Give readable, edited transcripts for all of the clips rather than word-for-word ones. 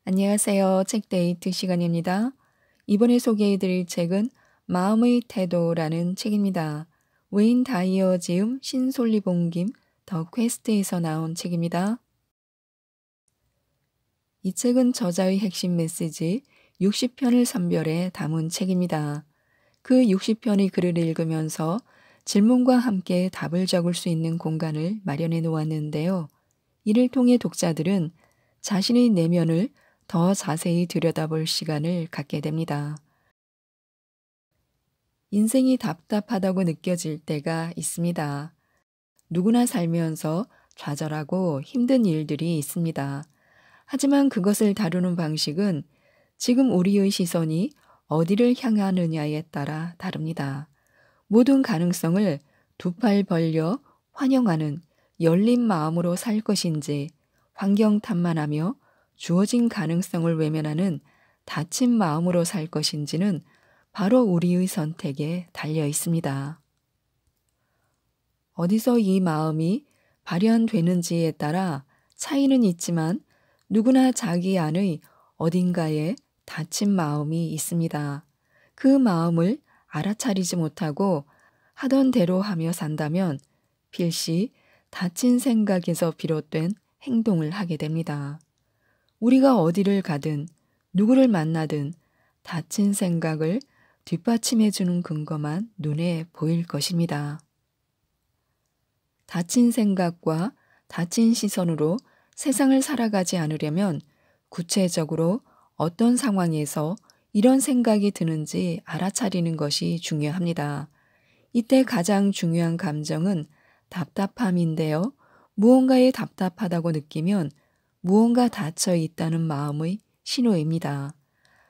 안녕하세요. 책데이트 시간입니다. 이번에 소개해드릴 책은 마음의 태도라는 책입니다. 웨인 다이어 지음 신솔리봉김 더 퀘스트에서 나온 책입니다. 이 책은 저자의 핵심 메시지 60편을 선별해 담은 책입니다. 그 60편의 글을 읽으면서 질문과 함께 답을 적을 수 있는 공간을 마련해 놓았는데요. 이를 통해 독자들은 자신의 내면을 더 자세히 들여다볼 시간을 갖게 됩니다. 인생이 답답하다고 느껴질 때가 있습니다. 누구나 살면서 좌절하고 힘든 일들이 있습니다. 하지만 그것을 다루는 방식은 지금 우리의 시선이 어디를 향하느냐에 따라 다릅니다. 모든 가능성을 두 팔 벌려 환영하는 열린 마음으로 살 것인지, 환경 탓만하며 주어진 가능성을 외면하는 닫힌 마음으로 살 것인지는 바로 우리의 선택에 달려 있습니다. 어디서 이 마음이 발현되는지에 따라 차이는 있지만 누구나 자기 안의 어딘가에 닫힌 마음이 있습니다. 그 마음을 알아차리지 못하고 하던 대로 하며 산다면 필시 닫힌 생각에서 비롯된 행동을 하게 됩니다. 우리가 어디를 가든 누구를 만나든 닫힌 생각을 뒷받침해주는 근거만 눈에 보일 것입니다. 닫힌 생각과 닫힌 시선으로 세상을 살아가지 않으려면 구체적으로 어떤 상황에서 이런 생각이 드는지 알아차리는 것이 중요합니다. 이때 가장 중요한 감정은 답답함인데요. 무언가에 답답하다고 느끼면 무언가 닫혀 있다는 마음의 신호입니다.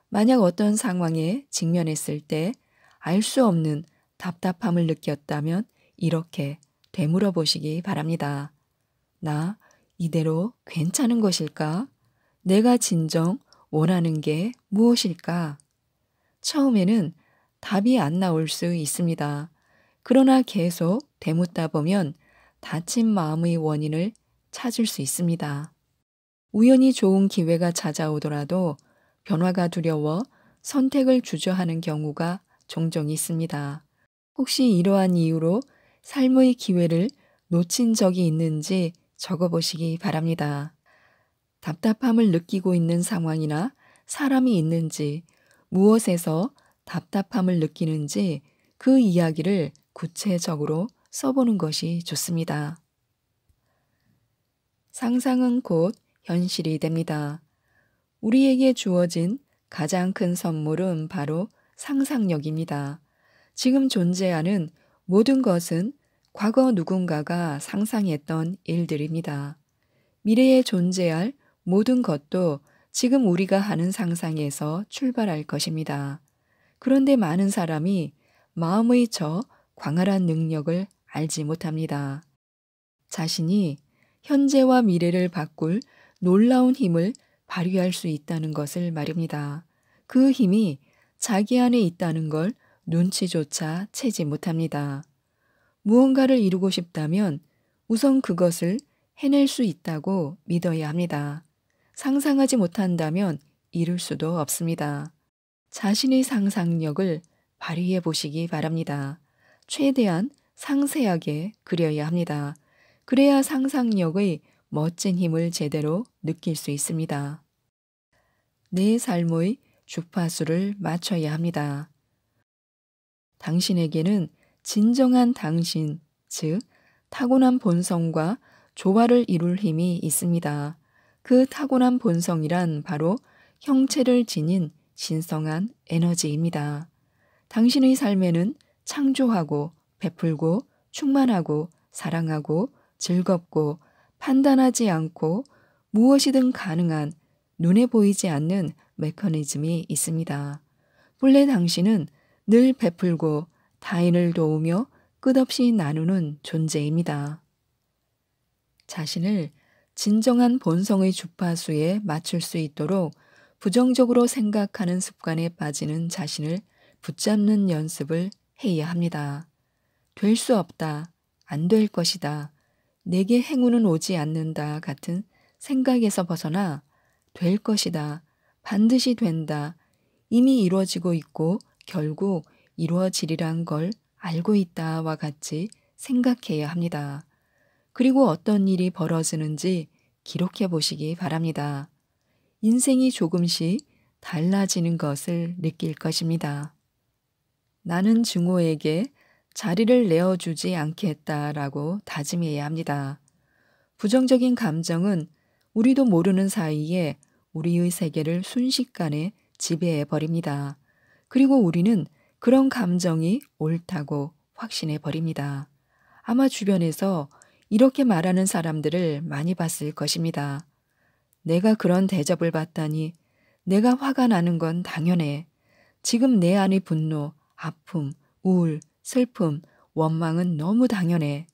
만약 어떤 상황에 직면했을 때 알 수 없는 답답함을 느꼈다면 이렇게 되물어 보시기 바랍니다. 나 이대로 괜찮은 것일까? 내가 진정 원하는 게 무엇일까? 처음에는 답이 안 나올 수 있습니다. 그러나 계속 되묻다 보면 닫힌 마음의 원인을 찾을 수 있습니다. 우연히 좋은 기회가 찾아오더라도 변화가 두려워 선택을 주저하는 경우가 종종 있습니다. 혹시 이러한 이유로 삶의 기회를 놓친 적이 있는지 적어보시기 바랍니다. 답답함을 느끼고 있는 상황이나 사람이 있는지, 무엇에서 답답함을 느끼는지 그 이야기를 구체적으로 써보는 것이 좋습니다. 상상은 곧 현실이 됩니다. 우리에게 주어진 가장 큰 선물은 바로 상상력입니다. 지금 존재하는 모든 것은 과거 누군가가 상상했던 일들입니다. 미래에 존재할 모든 것도 지금 우리가 하는 상상에서 출발할 것입니다. 그런데 많은 사람이 마음의 저 광활한 능력을 알지 못합니다. 자신이 현재와 미래를 바꿀 놀라운 힘을 발휘할 수 있다는 것을 말입니다. 그 힘이 자기 안에 있다는 걸 눈치조차 채지 못합니다. 무언가를 이루고 싶다면 우선 그것을 해낼 수 있다고 믿어야 합니다. 상상하지 못한다면 이룰 수도 없습니다. 자신의 상상력을 발휘해 보시기 바랍니다. 최대한 상세하게 그려야 합니다. 그래야 상상력의 멋진 힘을 제대로 느낄 수 있습니다. 내 삶의 주파수를 맞춰야 합니다. 당신에게는 진정한 당신, 즉 타고난 본성과 조화를 이룰 힘이 있습니다. 그 타고난 본성이란 바로 형체를 지닌 신성한 에너지입니다. 당신의 삶에는 창조하고 베풀고 충만하고 사랑하고 즐겁고 판단하지 않고 무엇이든 가능한 눈에 보이지 않는 메커니즘이 있습니다. 본래 당신은 늘 베풀고 타인을 도우며 끝없이 나누는 존재입니다. 자신을 진정한 본성의 주파수에 맞출 수 있도록 부정적으로 생각하는 습관에 빠지는 자신을 붙잡는 연습을 해야 합니다. 될 수 없다, 안 될 것이다, 내게 행운은 오지 않는다 같은 생각에서 벗어나 될 것이다. 반드시 된다. 이미 이루어지고 있고 결국 이루어지리란 걸 알고 있다와 같이 생각해야 합니다. 그리고 어떤 일이 벌어지는지 기록해 보시기 바랍니다. 인생이 조금씩 달라지는 것을 느낄 것입니다. 나는 증오에게 자리를 내어주지 않겠다라고 다짐해야 합니다. 부정적인 감정은 우리도 모르는 사이에 우리의 세계를 순식간에 지배해 버립니다. 그리고 우리는 그런 감정이 옳다고 확신해 버립니다. 아마 주변에서 이렇게 말하는 사람들을 많이 봤을 것입니다. 내가 그런 대접을 받다니 내가 화가 나는 건 당연해. 지금 내 안의 분노, 아픔, 우울, 슬픔, 원망은 너무 당연해.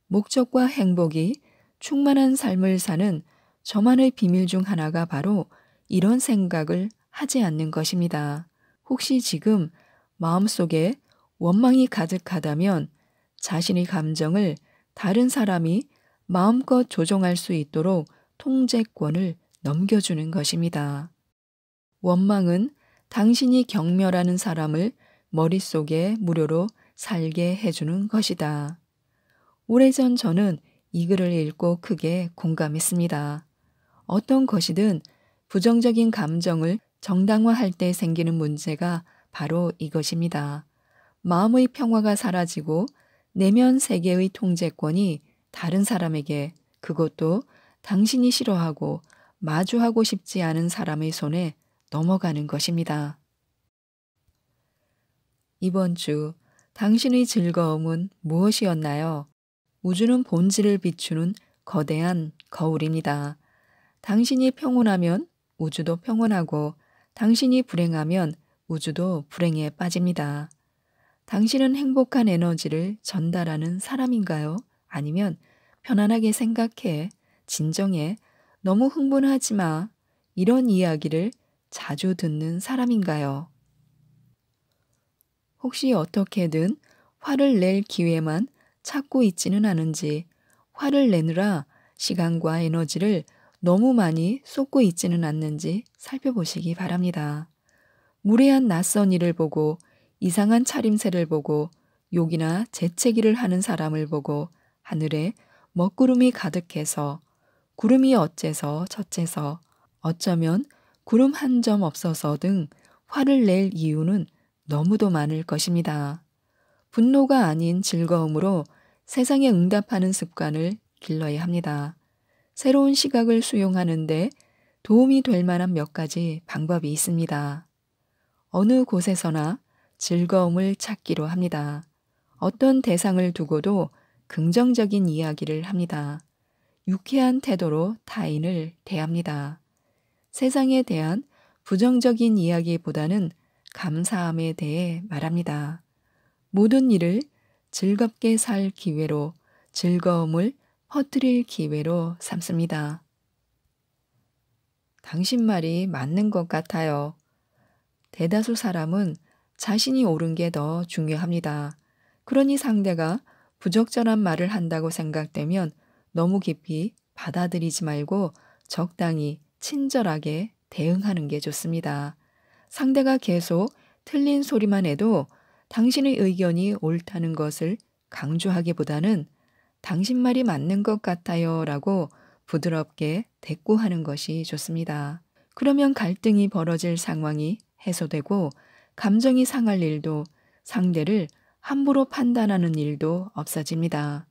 목적과 행복이 충만한 삶을 사는 저만의 비밀 중 하나가 바로 이런 생각을 하지 않는 것입니다. 혹시 지금 마음속에 원망이 가득하다면 자신의 감정을 다른 사람이 마음껏 조종할 수 있도록 통제권을 넘겨주는 것입니다. 원망은 당신이 경멸하는 사람을 머릿속에 무료로 살게 해주는 것이다. 오래전 저는 이 글을 읽고 크게 공감했습니다. 어떤 것이든 부정적인 감정을 정당화할 때 생기는 문제가 바로 이것입니다. 마음의 평화가 사라지고 내면 세계의 통제권이 다른 사람에게, 그것도 당신이 싫어하고 마주하고 싶지 않은 사람의 손에 넘어가는 것입니다. 이번 주 당신의 즐거움은 무엇이었나요? 우주는 본질을 비추는 거대한 거울입니다. 당신이 평온하면 우주도 평온하고 당신이 불행하면 우주도 불행에 빠집니다. 당신은 행복한 에너지를 전달하는 사람인가요? 아니면 편안하게 생각해, 진정해, 너무 흥분하지 마, 이런 이야기를 자주 듣는 사람인가요? 혹시 어떻게든 화를 낼 기회만 찾고 있지는 않은지, 화를 내느라 시간과 에너지를 너무 많이 쏟고 있지는 않는지 살펴보시기 바랍니다. 무례한 낯선 일을 보고, 이상한 차림새를 보고, 욕이나 재채기를 하는 사람을 보고 하늘에 먹구름이 가득해서 구름이 어째서 저째서 어쩌면 구름 한 점 없어서 등 화를 낼 이유는 너무도 많을 것입니다. 분노가 아닌 즐거움으로 세상에 응답하는 습관을 길러야 합니다. 새로운 시각을 수용하는데 도움이 될 만한 몇 가지 방법이 있습니다. 어느 곳에서나 즐거움을 찾기로 합니다. 어떤 대상을 두고도 긍정적인 이야기를 합니다. 유쾌한 태도로 타인을 대합니다. 세상에 대한 부정적인 이야기보다는 감사함에 대해 말합니다. 모든 일을 즐겁게 살 기회로, 즐거움을 퍼뜨릴 기회로 삼습니다. 당신 말이 맞는 것 같아요. 대다수 사람은 자신이 옳은 게 더 중요합니다. 그러니 상대가 부적절한 말을 한다고 생각되면 너무 깊이 받아들이지 말고 적당히 친절하게 대응하는 게 좋습니다. 상대가 계속 틀린 소리만 해도 당신의 의견이 옳다는 것을 강조하기보다는 당신 말이 맞는 것 같아요 라고 부드럽게 대꾸하는 것이 좋습니다. 그러면 갈등이 벌어질 상황이 해소되고 감정이 상할 일도, 상대를 함부로 판단하는 일도 없어집니다.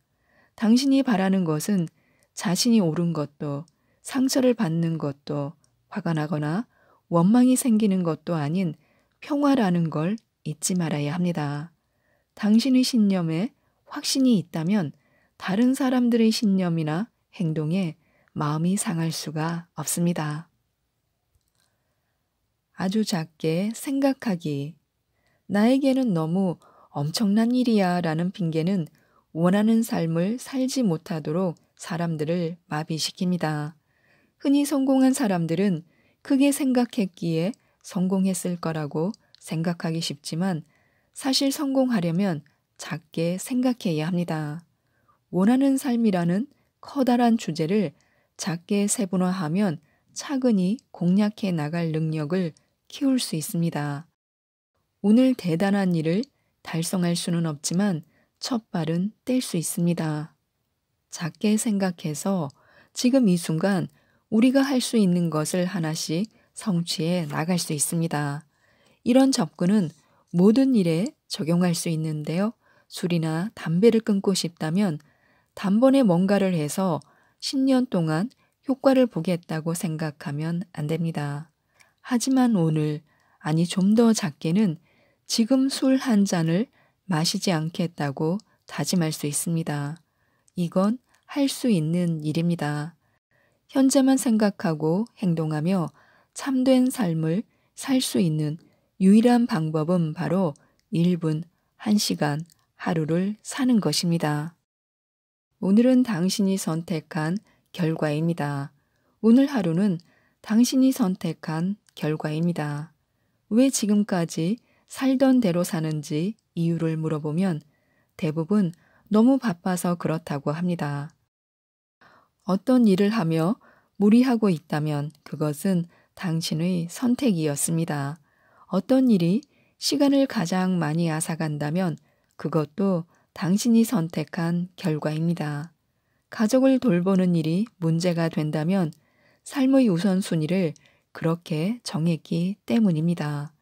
당신이 바라는 것은 자신이 옳은 것도, 상처를 받는 것도, 화가 나거나 원망이 생기는 것도 아닌 평화라는 걸 잊지 말아야 합니다. 당신의 신념에 확신이 있다면 다른 사람들의 신념이나 행동에 마음이 상할 수가 없습니다. 아주 작게 생각하기. 나에게는 너무 엄청난 일이야 라는 핑계는 원하는 삶을 살지 못하도록 사람들을 마비시킵니다. 흔히 성공한 사람들은 크게 생각했기에 성공했을 거라고 생각하기 쉽지만 사실 성공하려면 작게 생각해야 합니다. 원하는 삶이라는 커다란 주제를 작게 세분화하면 차근히 공략해 나갈 능력을 키울 수 있습니다. 오늘 대단한 일을 달성할 수는 없지만 첫 발은 뗄 수 있습니다. 작게 생각해서 지금 이 순간 우리가 할 수 있는 것을 하나씩 성취해 나갈 수 있습니다. 이런 접근은 모든 일에 적용할 수 있는데요. 술이나 담배를 끊고 싶다면 단번에 뭔가를 해서 10년 동안 효과를 보겠다고 생각하면 안 됩니다. 하지만 오늘, 아니 좀 더 작게는 지금 술 한 잔을 마시지 않겠다고 다짐할 수 있습니다. 이건 할 수 있는 일입니다. 현재만 생각하고 행동하며 참된 삶을 살 수 있는 유일한 방법은 바로 1분, 1시간, 하루를 사는 것입니다. 오늘은 당신이 선택한 결과입니다. 오늘 하루는 당신이 선택한 결과입니다. 왜 지금까지 살던 대로 사는지 이유를 물어보면 대부분 너무 바빠서 그렇다고 합니다. 어떤 일을 하며 무리하고 있다면 그것은 당신의 선택이었습니다. 어떤 일이 시간을 가장 많이 앗아간다면 그것도 당신이 선택한 결과입니다. 가족을 돌보는 일이 문제가 된다면 삶의 우선순위를 그렇게 정했기 때문입니다.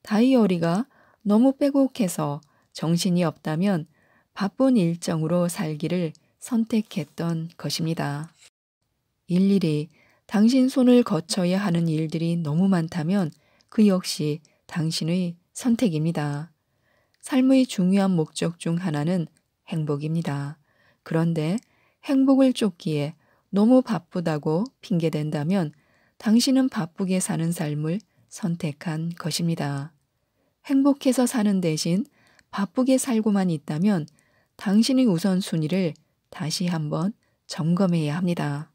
다이어리가 너무 빼곡해서 정신이 없다면 바쁜 일정으로 살기를 선택했던 것입니다. 일일이 당신 손을 거쳐야 하는 일들이 너무 많다면 그 역시 당신의 선택입니다. 삶의 중요한 목적 중 하나는 행복입니다. 그런데 행복을 쫓기에 너무 바쁘다고 핑계댄다면 당신은 바쁘게 사는 삶을 선택한 것입니다. 행복해서 사는 대신 바쁘게 살고만 있다면 당신의 우선순위를 다시 한번 점검해야 합니다.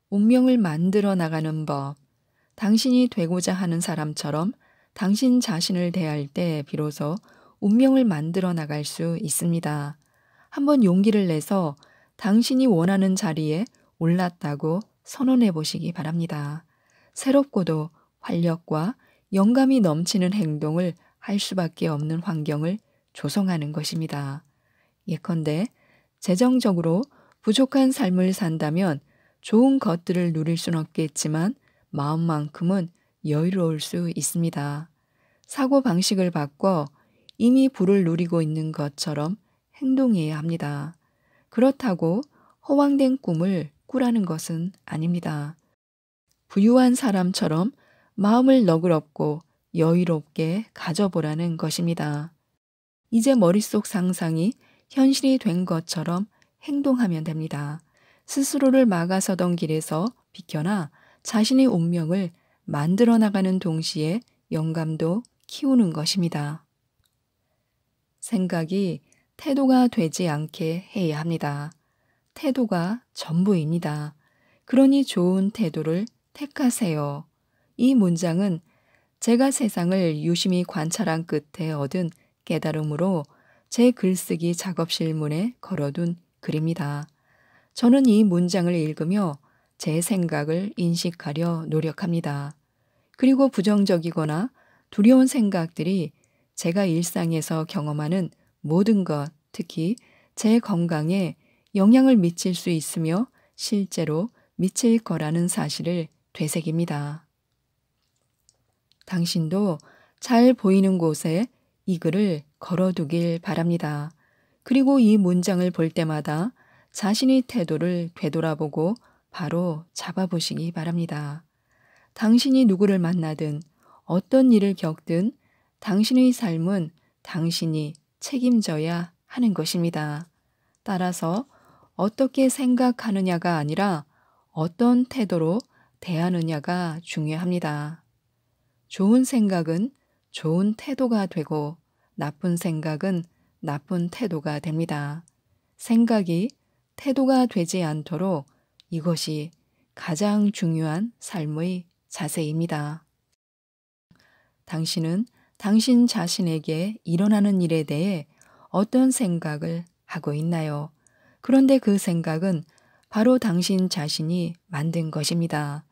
운명을 만들어 나가는 법. 당신이 되고자 하는 사람처럼 당신 자신을 대할 때 비로소 운명을 만들어 나갈 수 있습니다. 한번 용기를 내서 당신이 원하는 자리에 올랐다고 선언해 보시기 바랍니다. 새롭고도 활력과 영감이 넘치는 행동을 할 수밖에 없는 환경을 조성하는 것입니다. 예컨대 재정적으로 부족한 삶을 산다면 좋은 것들을 누릴 수는 없겠지만 마음만큼은 여유로울 수 있습니다. 사고방식을 바꿔 이미 부를 누리고 있는 것처럼 행동해야 합니다. 그렇다고 허황된 꿈을 꾸라는 것은 아닙니다. 부유한 사람처럼 마음을 너그럽고 여유롭게 가져보라는 것입니다. 이제 머릿속 상상이 현실이 된 것처럼 행동하면 됩니다. 스스로를 막아서던 길에서 비켜나 자신의 운명을 만들어 나가는 동시에 영감도 키우는 것입니다. 생각이 태도가 되지 않게 해야 합니다. 태도가 전부입니다. 그러니 좋은 태도를 택하세요. 이 문장은 제가 세상을 유심히 관찰한 끝에 얻은 깨달음으로 제 글쓰기 작업실문에 걸어둔 글입니다. 저는 이 문장을 읽으며 제 생각을 인식하려 노력합니다. 그리고 부정적이거나 두려운 생각들이 제가 일상에서 경험하는 모든 것, 특히 제 건강에 영향을 미칠 수 있으며 실제로 미칠 거라는 사실을 되새깁니다. 당신도 잘 보이는 곳에 이 글을 걸어두길 바랍니다. 그리고 이 문장을 볼 때마다 자신의 태도를 되돌아보고 바로 잡아보시기 바랍니다. 당신이 누구를 만나든 어떤 일을 겪든 당신의 삶은 당신이 책임져야 하는 것입니다. 따라서 어떻게 생각하느냐가 아니라 어떤 태도로 대하느냐가 중요합니다. 좋은 생각은 좋은 태도가 되고 나쁜 생각은 나쁜 태도가 됩니다. 생각이 태도가 되지 않도록 이것이 가장 중요한 삶의 자세입니다. 당신은 당신 자신에게 일어나는 일에 대해 어떤 생각을 하고 있나요? 그런데 그 생각은 바로 당신 자신이 만든 것입니다.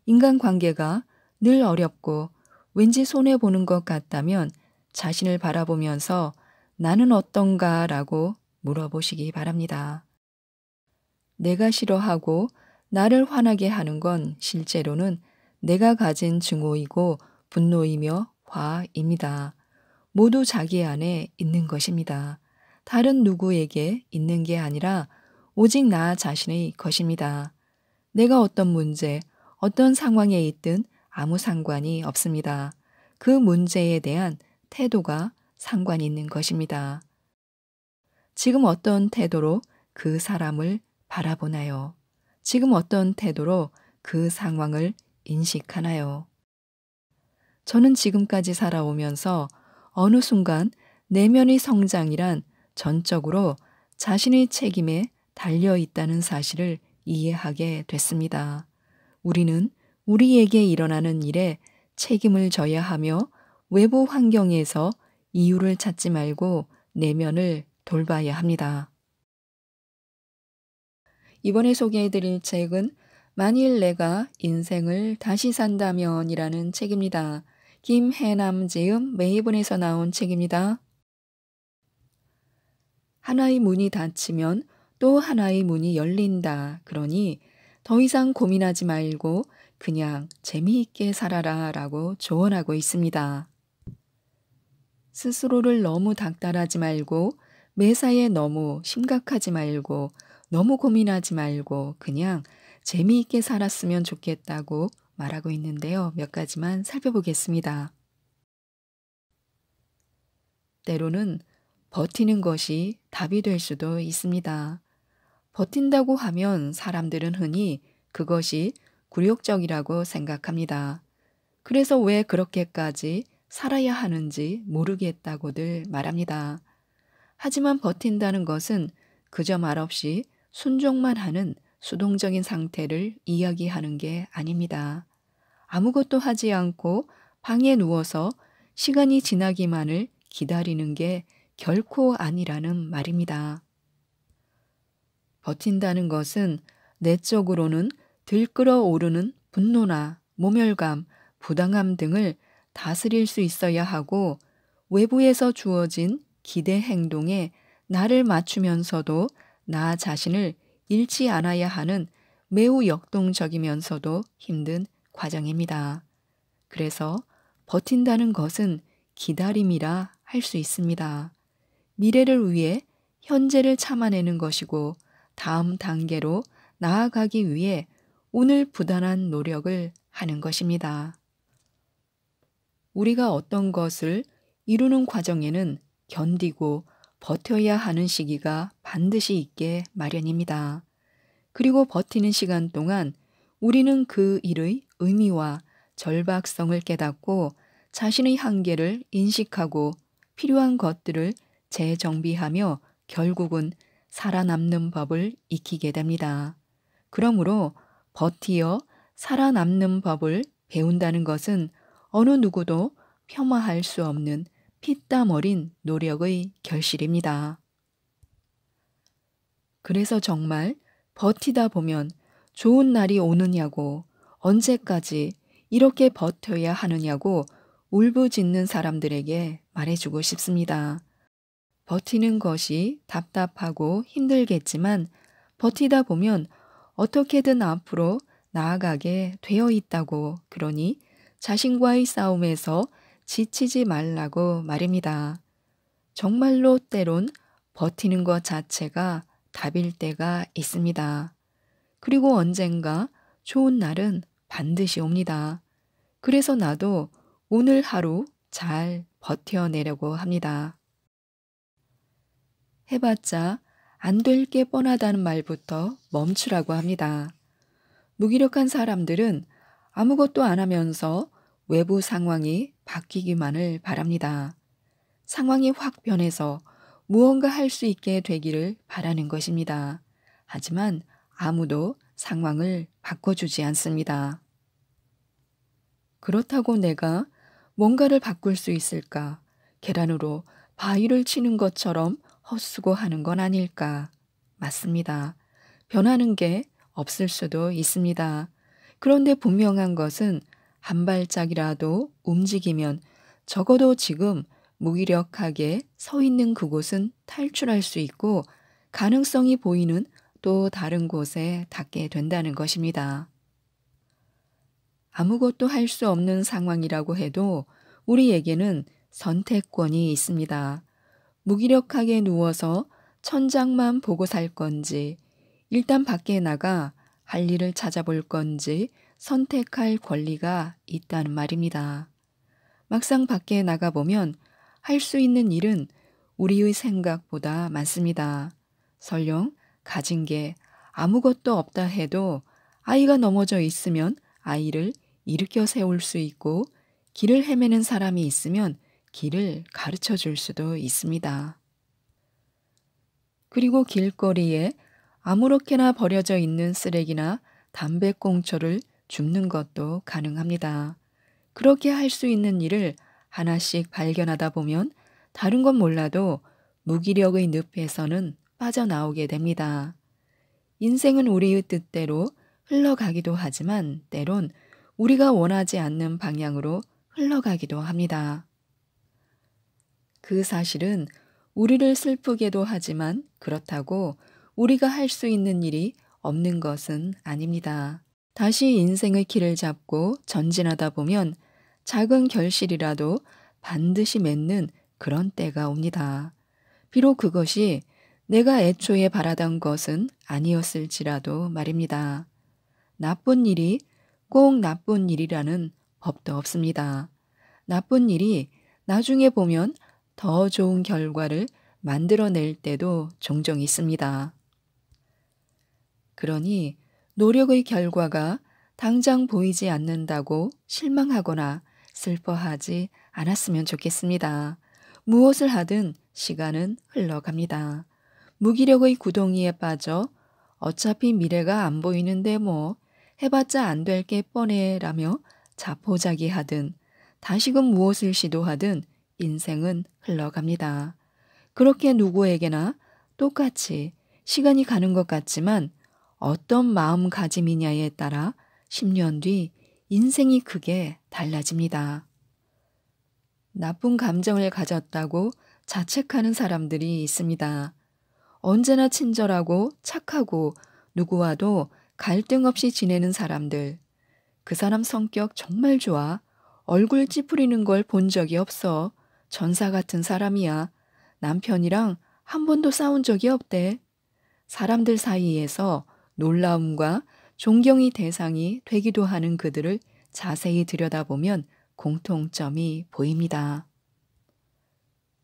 인간관계가 늘 어렵고 왠지 손해보는 것 같다면 자신을 바라보면서 나는 어떤가 라고 물어보시기 바랍니다. 내가 싫어하고 나를 화나게 하는 건 실제로는 내가 가진 증오이고 분노이며 화입니다. 모두 자기 안에 있는 것입니다. 다른 누구에게 있는 게 아니라 오직 나 자신의 것입니다. 내가 어떤 문제, 어떤 상황에 있든 아무 상관이 없습니다. 그 문제에 대한 태도가 상관이 있는 것입니다. 지금 어떤 태도로 그 사람을 바라보나요? 지금 어떤 태도로 그 상황을 인식하나요? 저는 지금까지 살아오면서 어느 순간 내면의 성장이란 전적으로 자신의 책임에 달려 있다는 사실을 이해하게 됐습니다. 우리는 우리에게 일어나는 일에 책임을 져야 하며 외부 환경에서 이유를 찾지 말고 내면을 돌봐야 합니다. 이번에 소개해드릴 책은 만일 내가 인생을 다시 산다면이라는 책입니다. 김해남 지음 메이븐에서 나온 책입니다. 하나의 문이 닫히면 또 하나의 문이 열린다. 그러니 더 이상 고민하지 말고 그냥 재미있게 살아라 라고 조언하고 있습니다. 스스로를 너무 닥달하지 말고 매사에 너무 심각하지 말고 너무 고민하지 말고 그냥 재미있게 살았으면 좋겠다고 말하고 있는데요. 몇 가지만 살펴보겠습니다. 때로는 버티는 것이 답이 될 수도 있습니다. 버틴다고 하면 사람들은 흔히 그것이 굴욕적이라고 생각합니다. 그래서 왜 그렇게까지 살아야 하는지 모르겠다고들 말합니다. 하지만 버틴다는 것은 그저 말없이 순종만 하는 수동적인 상태를 이야기하는 게 아닙니다. 아무것도 하지 않고 방에 누워서 시간이 지나기만을 기다리는 게 결코 아니라는 말입니다. 버틴다는 것은 내적으로는 들끓어 오르는 분노나 모멸감, 부당함 등을 다스릴 수 있어야 하고 외부에서 주어진 기대 행동에 나를 맞추면서도 나 자신을 잃지 않아야 하는 매우 역동적이면서도 힘든 과정입니다. 그래서 버틴다는 것은 기다림이라 할 수 있습니다. 미래를 위해 현재를 참아내는 것이고 다음 단계로 나아가기 위해 오늘 부단한 노력을 하는 것입니다. 우리가 어떤 것을 이루는 과정에는 견디고 버텨야 하는 시기가 반드시 있게 마련입니다. 그리고 버티는 시간 동안 우리는 그 일의 의미와 절박성을 깨닫고 자신의 한계를 인식하고 필요한 것들을 재정비하며 결국은 살아남는 법을 익히게 됩니다. 그러므로 버티어 살아남는 법을 배운다는 것은 어느 누구도 폄하할 수 없는 피땀 어린 노력의 결실입니다. 그래서 정말 버티다 보면 좋은 날이 오느냐고 언제까지 이렇게 버텨야 하느냐고 울부짖는 사람들에게 말해주고 싶습니다. 버티는 것이 답답하고 힘들겠지만 버티다 보면 어떻게든 앞으로 나아가게 되어 있다고 그러니 자신과의 싸움에서 지치지 말라고 말입니다. 정말로 때론 버티는 것 자체가 답일 때가 있습니다. 그리고 언젠가 좋은 날은 반드시 옵니다. 그래서 나도 오늘 하루 잘 버텨내려고 합니다. 해봤자 안 될 게 뻔하다는 말부터 멈추라고 합니다. 무기력한 사람들은 아무것도 안 하면서 외부 상황이 바뀌기만을 바랍니다. 상황이 확 변해서 무언가 할 수 있게 되기를 바라는 것입니다. 하지만 아무도 상황을 바꿔주지 않습니다. 그렇다고 내가 뭔가를 바꿀 수 있을까? 계란으로 바위를 치는 것처럼 헛수고하는 건 아닐까? 맞습니다. 변하는 게 없을 수도 있습니다. 그런데 분명한 것은 한 발짝이라도 움직이면 적어도 지금 무기력하게 서 있는 그곳은 탈출할 수 있고 가능성이 보이는 또 다른 곳에 닿게 된다는 것입니다. 아무것도 할 수 없는 상황이라고 해도 우리에게는 선택권이 있습니다. 무기력하게 누워서 천장만 보고 살 건지, 일단 밖에 나가 할 일을 찾아볼 건지 선택할 권리가 있다는 말입니다. 막상 밖에 나가보면 할 수 있는 일은 우리의 생각보다 많습니다. 설령 가진 게 아무것도 없다 해도 아이가 넘어져 있으면 아이를 일으켜 세울 수 있고 길을 헤매는 사람이 있으면 길을 가르쳐 줄 수도 있습니다. 그리고 길거리에 아무렇게나 버려져 있는 쓰레기나 담배꽁초를 줍는 것도 가능합니다. 그렇게 할 수 있는 일을 하나씩 발견하다 보면 다른 건 몰라도 무기력의 늪에서는 빠져나오게 됩니다. 인생은 우리의 뜻대로 흘러가기도 하지만 때론 우리가 원하지 않는 방향으로 흘러가기도 합니다. 그 사실은 우리를 슬프게도 하지만 그렇다고 우리가 할 수 있는 일이 없는 것은 아닙니다. 다시 인생의 길을 잡고 전진하다 보면 작은 결실이라도 반드시 맺는 그런 때가 옵니다. 비록 그것이 내가 애초에 바라던 것은 아니었을지라도 말입니다. 나쁜 일이 꼭 나쁜 일이라는 법도 없습니다. 나쁜 일이 나중에 보면 더 좋은 결과를 만들어낼 때도 종종 있습니다. 그러니 노력의 결과가 당장 보이지 않는다고 실망하거나 슬퍼하지 않았으면 좋겠습니다. 무엇을 하든 시간은 흘러갑니다. 무기력의 구덩이에 빠져 어차피 미래가 안 보이는데 뭐 해봤자 안 될 게 뻔해라며 자포자기하든 다시금 무엇을 시도하든 인생은 흘러갑니다. 그렇게 누구에게나 똑같이 시간이 가는 것 같지만 어떤 마음가짐이냐에 따라 10년 뒤 인생이 크게 달라집니다. 나쁜 감정을 가졌다고 자책하는 사람들이 있습니다. 언제나 친절하고 착하고 누구와도 갈등 없이 지내는 사람들. 그 사람 성격 정말 좋아. 얼굴 찌푸리는 걸 본 적이 없어. 전사 같은 사람이야. 남편이랑 한 번도 싸운 적이 없대. 사람들 사이에서 놀라움과 존경의 대상이 되기도 하는 그들을 자세히 들여다보면 공통점이 보입니다.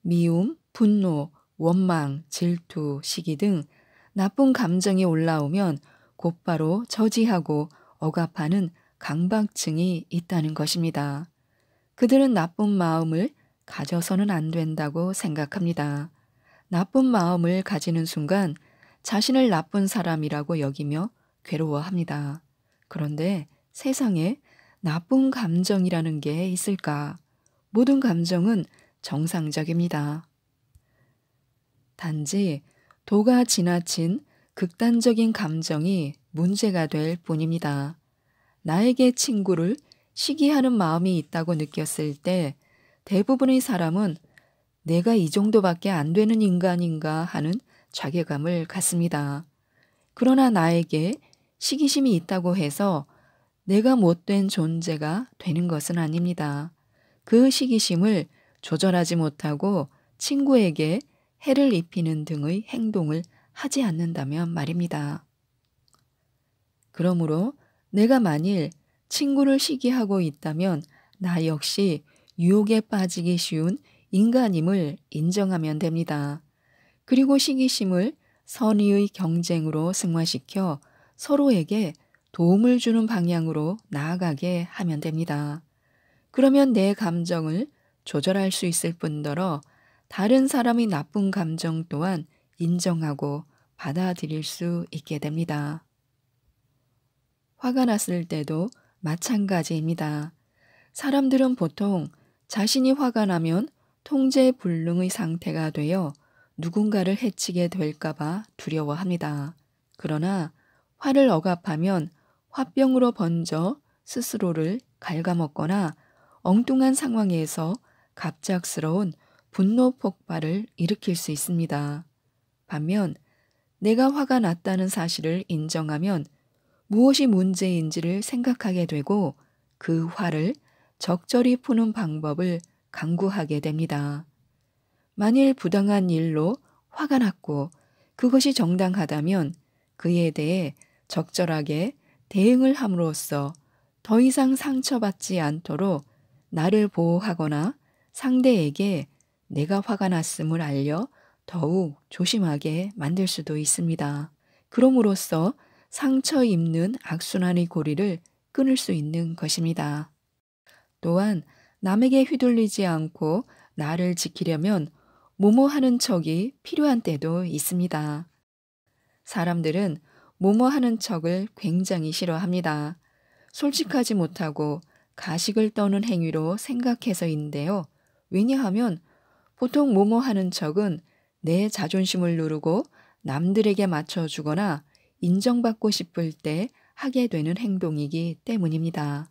미움, 분노, 원망, 질투, 시기 등 나쁜 감정이 올라오면 곧바로 저지하고 억압하는 강박증이 있다는 것입니다. 그들은 나쁜 마음을 가져서는 안 된다고 생각합니다. 나쁜 마음을 가지는 순간 자신을 나쁜 사람이라고 여기며 괴로워합니다. 그런데 세상에 나쁜 감정이라는 게 있을까? 모든 감정은 정상적입니다. 단지 도가 지나친 극단적인 감정이 문제가 될 뿐입니다. 나에게 친구를 시기하는 마음이 있다고 느꼈을 때 대부분의 사람은 내가 이 정도밖에 안 되는 인간인가 하는 자괴감을 갖습니다. 그러나 나에게 시기심이 있다고 해서 내가 못된 존재가 되는 것은 아닙니다. 그 시기심을 조절하지 못하고 친구에게 해를 입히는 등의 행동을 하지 않는다면 말입니다. 그러므로 내가 만일 친구를 시기하고 있다면 나 역시 유혹에 빠지기 쉬운 인간임을 인정하면 됩니다. 그리고 시기심을 선의의 경쟁으로 승화시켜 서로에게 도움을 주는 방향으로 나아가게 하면 됩니다. 그러면 내 감정을 조절할 수 있을 뿐더러 다른 사람의 나쁜 감정 또한 인정하고 받아들일 수 있게 됩니다. 화가 났을 때도 마찬가지입니다. 사람들은 보통 자신이 화가 나면 통제불능의 상태가 되어 누군가를 해치게 될까봐 두려워합니다. 그러나 화를 억압하면 화병으로 번져 스스로를 갉아먹거나 엉뚱한 상황에서 갑작스러운 분노 폭발을 일으킬 수 있습니다. 반면 내가 화가 났다는 사실을 인정하면 무엇이 문제인지를 생각하게 되고 그 화를 적절히 푸는 방법을 강구하게 됩니다. 만일 부당한 일로 화가 났고 그것이 정당하다면 그에 대해 적절하게 대응을 함으로써 더 이상 상처받지 않도록 나를 보호하거나 상대에게 내가 화가 났음을 알려 더욱 조심하게 만들 수도 있습니다. 그럼으로써 상처 입는 악순환의 고리를 끊을 수 있는 것입니다. 또한 남에게 휘둘리지 않고 나를 지키려면 뭐뭐 하는 척이 필요한 때도 있습니다. 사람들은 뭐뭐 하는 척을 굉장히 싫어합니다. 솔직하지 못하고 가식을 떠는 행위로 생각해서인데요. 왜냐하면 보통 뭐뭐 하는 척은 내 자존심을 누르고 남들에게 맞춰주거나 인정받고 싶을 때 하게 되는 행동이기 때문입니다.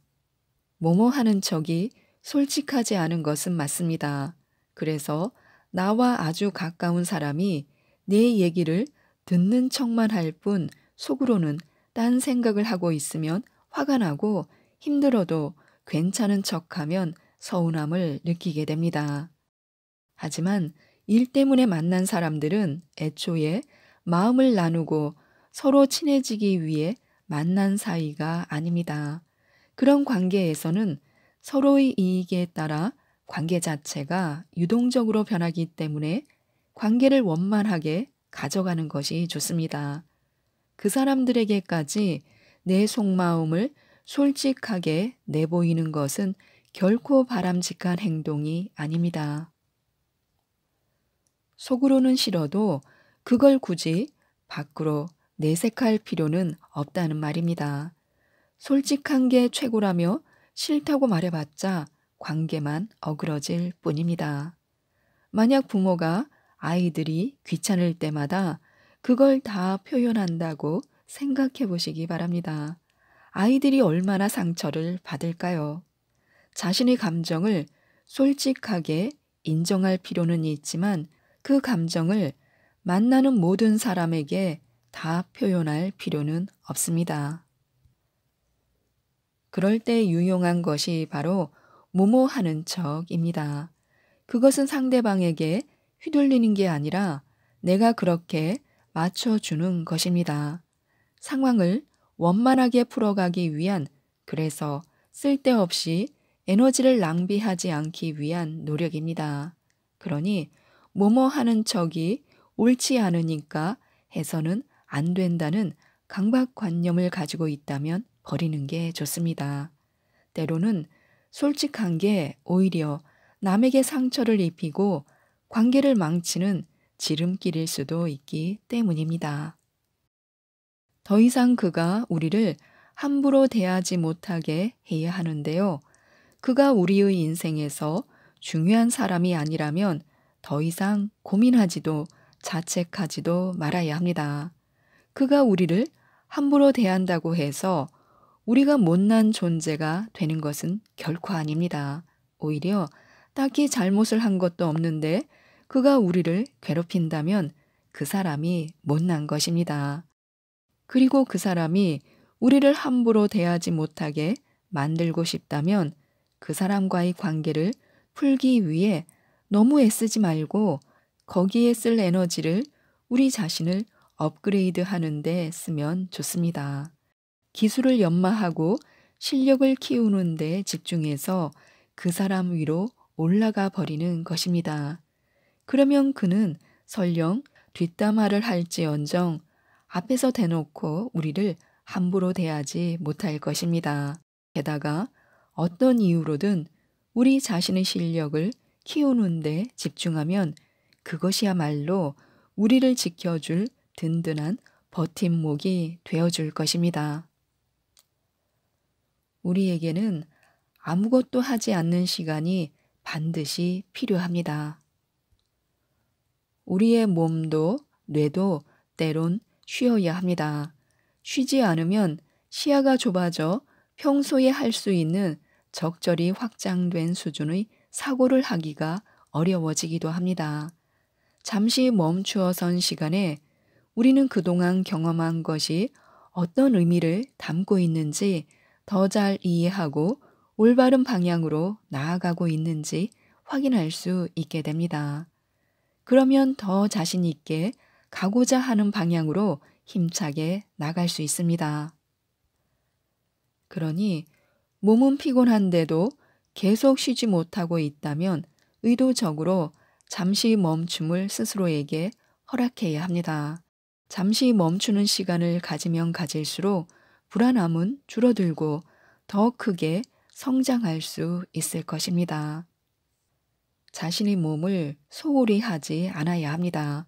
뭐뭐 하는 척이 솔직하지 않은 것은 맞습니다. 그래서 나와 아주 가까운 사람이 내 얘기를 듣는 척만 할 뿐 속으로는 딴 생각을 하고 있으면 화가 나고 힘들어도 괜찮은 척하면 서운함을 느끼게 됩니다. 하지만 일 때문에 만난 사람들은 애초에 마음을 나누고 서로 친해지기 위해 만난 사이가 아닙니다. 그런 관계에서는 서로의 이익에 따라 관계 자체가 유동적으로 변하기 때문에 관계를 원만하게 가져가는 것이 좋습니다. 그 사람들에게까지 내 속마음을 솔직하게 내보이는 것은 결코 바람직한 행동이 아닙니다. 속으로는 싫어도 그걸 굳이 밖으로 내색할 필요는 없다는 말입니다. 솔직한 게 최고라며 싫다고 말해봤자 관계만 어그러질 뿐입니다. 만약 부모가 아이들이 귀찮을 때마다 그걸 다 표현한다고 생각해 보시기 바랍니다. 아이들이 얼마나 상처를 받을까요? 자신의 감정을 솔직하게 인정할 필요는 있지만 그 감정을 만나는 모든 사람에게 다 표현할 필요는 없습니다. 그럴 때 유용한 것이 바로 뭐뭐 하는 척입니다. 그것은 상대방에게 휘둘리는 게 아니라 내가 그렇게 맞춰주는 것입니다. 상황을 원만하게 풀어가기 위한, 그래서 쓸데없이 에너지를 낭비하지 않기 위한 노력입니다. 그러니 뭐뭐 하는 척이 옳지 않으니까 해서는 안 된다는 강박관념을 가지고 있다면 버리는 게 좋습니다. 때로는 솔직한 게 오히려 남에게 상처를 입히고 관계를 망치는 지름길일 수도 있기 때문입니다. 더 이상 그가 우리를 함부로 대하지 못하게 해야 하는데요. 그가 우리의 인생에서 중요한 사람이 아니라면 더 이상 고민하지도 자책하지도 말아야 합니다. 그가 우리를 함부로 대한다고 해서 우리가 못난 존재가 되는 것은 결코 아닙니다. 오히려 딱히 잘못을 한 것도 없는데 그가 우리를 괴롭힌다면 그 사람이 못난 것입니다. 그리고 그 사람이 우리를 함부로 대하지 못하게 만들고 싶다면 그 사람과의 관계를 풀기 위해 너무 애쓰지 말고 거기에 쓸 에너지를 우리 자신을 업그레이드 하는 데 쓰면 좋습니다. 기술을 연마하고 실력을 키우는 데 집중해서 그 사람 위로 올라가 버리는 것입니다. 그러면 그는 설령 뒷담화를 할지언정 앞에서 대놓고 우리를 함부로 대하지 못할 것입니다. 게다가 어떤 이유로든 우리 자신의 실력을 키우는 데 집중하면 그것이야말로 우리를 지켜줄 든든한 버팀목이 되어줄 것입니다. 우리에게는 아무것도 하지 않는 시간이 반드시 필요합니다. 우리의 몸도 뇌도 때론 쉬어야 합니다. 쉬지 않으면 시야가 좁아져 평소에 할 수 있는 적절히 확장된 수준의 사고를 하기가 어려워지기도 합니다. 잠시 멈추어 선 시간에 우리는 그동안 경험한 것이 어떤 의미를 담고 있는지 더 잘 이해하고 올바른 방향으로 나아가고 있는지 확인할 수 있게 됩니다. 그러면 더 자신 있게 가고자 하는 방향으로 힘차게 나갈 수 있습니다. 그러니 몸은 피곤한데도 계속 쉬지 못하고 있다면 의도적으로 잠시 멈춤을 스스로에게 허락해야 합니다. 잠시 멈추는 시간을 가지면 가질수록 불안함은 줄어들고 더 크게 성장할 수 있을 것입니다. 자신의 몸을 소홀히 하지 않아야 합니다.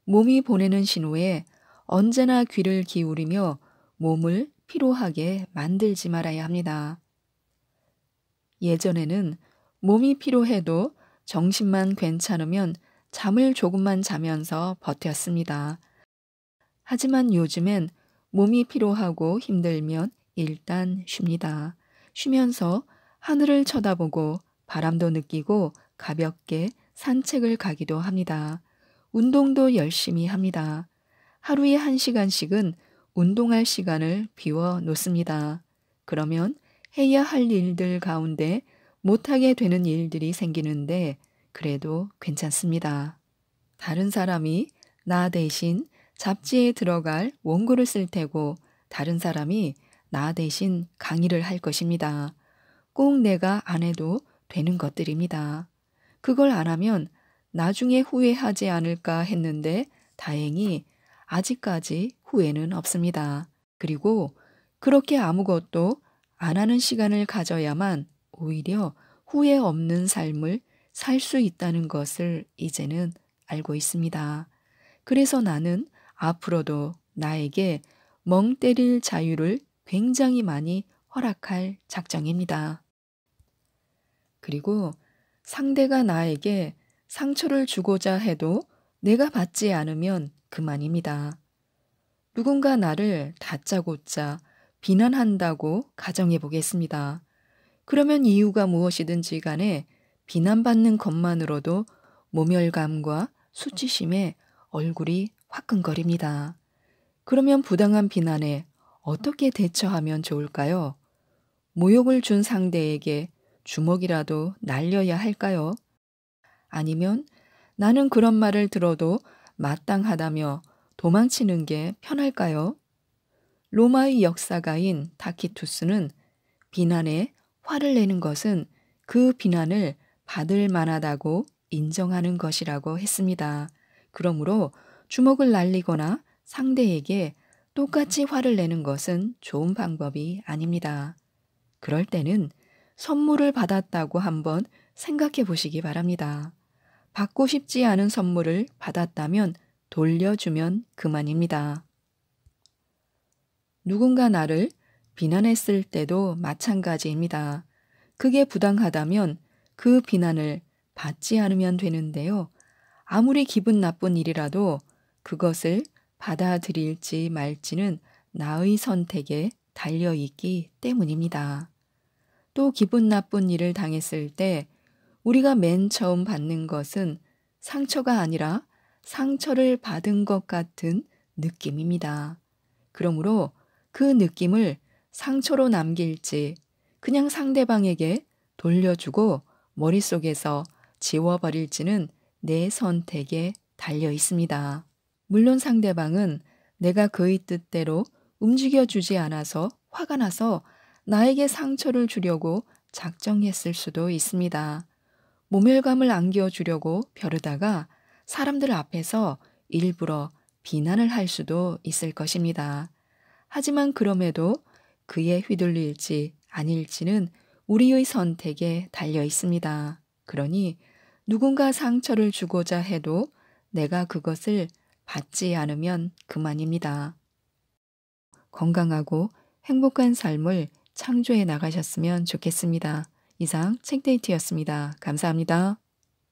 몸이 보내는 신호에 언제나 귀를 기울이며 몸을 피로하게 만들지 말아야 합니다. 예전에는 몸이 피로해도 정신만 괜찮으면 잠을 조금만 자면서 버텼습니다. 하지만 요즘엔 몸이 피로하고 힘들면 일단 쉽니다. 쉬면서 하늘을 쳐다보고 바람도 느끼고 가볍게 산책을 가기도 합니다. 운동도 열심히 합니다. 하루에 1시간씩은 운동할 시간을 비워 놓습니다. 그러면 해야 할 일들 가운데 못하게 되는 일들이 생기는데 그래도 괜찮습니다. 다른 사람이 나 대신 잡지에 들어갈 원고를 쓸 테고 다른 사람이 나 대신 강의를 할 것입니다. 꼭 내가 안 해도 되는 것들입니다. 그걸 안 하면 나중에 후회하지 않을까 했는데 다행히 아직까지 후회는 없습니다. 그리고 그렇게 아무것도 안 하는 시간을 가져야만 오히려 후회 없는 삶을 살 수 있다는 것을 이제는 알고 있습니다. 그래서 나는 앞으로도 나에게 멍 때릴 자유를 굉장히 많이 허락할 작정입니다. 그리고 상대가 나에게 상처를 주고자 해도 내가 받지 않으면 그만입니다. 누군가 나를 다짜고짜 비난한다고 가정해 보겠습니다. 그러면 이유가 무엇이든지 간에 비난받는 것만으로도 모멸감과 수치심에 얼굴이 화끈거립니다. 그러면 부당한 비난에 어떻게 대처하면 좋을까요? 모욕을 준 상대에게 주먹이라도 날려야 할까요? 아니면 나는 그런 말을 들어도 마땅하다며 도망치는 게 편할까요? 로마의 역사가인 타키투스는 비난에 화를 내는 것은 그 비난을 받을 만하다고 인정하는 것이라고 했습니다. 그러므로 주먹을 날리거나 상대에게 똑같이 화를 내는 것은 좋은 방법이 아닙니다. 그럴 때는 선물을 받았다고 한번 생각해 보시기 바랍니다. 받고 싶지 않은 선물을 받았다면 돌려주면 그만입니다. 누군가 나를 비난했을 때도 마찬가지입니다. 그게 부당하다면 그 비난을 받지 않으면 되는데요. 아무리 기분 나쁜 일이라도 그것을 받아들일지 말지는 나의 선택에 달려 있기 때문입니다. 또 기분 나쁜 일을 당했을 때 우리가 맨 처음 받는 것은 상처가 아니라 상처를 받은 것 같은 느낌입니다. 그러므로 그 느낌을 상처로 남길지 그냥 상대방에게 돌려주고 머릿속에서 지워버릴지는 내 선택에 달려 있습니다. 물론 상대방은 내가 그의 뜻대로 움직여주지 않아서 화가 나서 나에게 상처를 주려고 작정했을 수도 있습니다. 모멸감을 안겨주려고 벼르다가 사람들 앞에서 일부러 비난을 할 수도 있을 것입니다. 하지만 그럼에도 그에 휘둘릴지 아닐지는 우리의 선택에 달려 있습니다. 그러니 누군가 상처를 주고자 해도 내가 그것을 받지 않으면 그만입니다. 건강하고 행복한 삶을 창조해 나가셨으면 좋겠습니다. 이상 책데이트였습니다. 감사합니다.